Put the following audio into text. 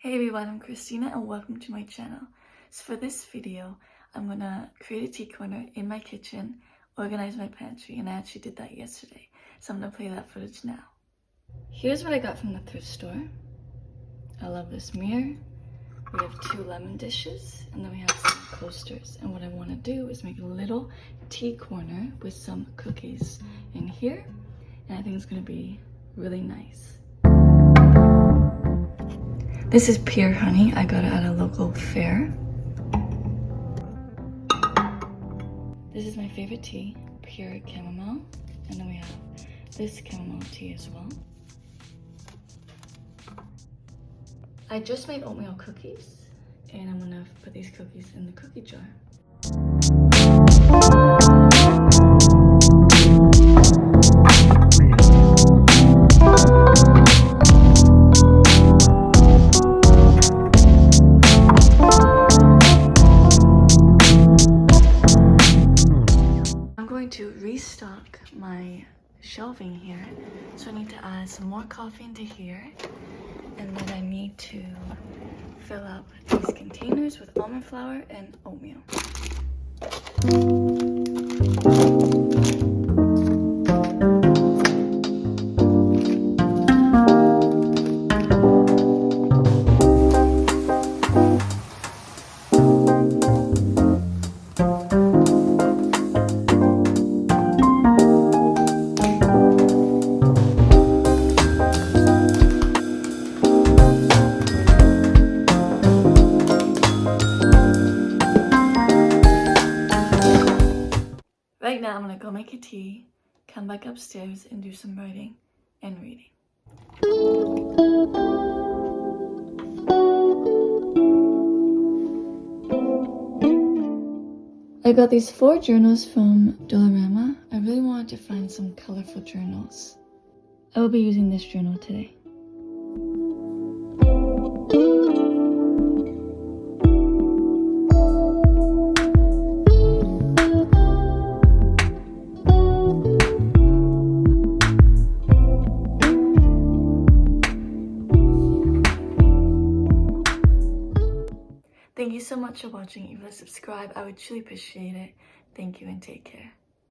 Hey everyone, I'm Christina and welcome to my channel. So for this video, I'm gonna create a tea corner in my kitchen, organize my pantry, and I actually did that yesterday. So I'm gonna play that footage now. Here's what I got from the thrift store. I love this mirror. We have 2 lemon dishes, and then we have some coasters. And what I wanna do is make a little tea corner with some cookies in here. And I think it's gonna be really nice. This is pure honey. I got it at a local fair. This is my favorite tea, pure chamomile. And then we have this chamomile tea as well. I just made oatmeal cookies, and I'm gonna put these cookies in the cookie jar. To restock my shelving here, so I need to add some more coffee into here, and then I need to fill up these containers with almond flour and oatmeal. Right now, I'm gonna go make a tea, come back upstairs, and do some writing and reading. I got these 4 journals from Dollarama. I really wanted to find some colorful journals. I will be using this journal today. Thank you so much for watching. If you would subscribe, I would truly appreciate it. Thank you and take care.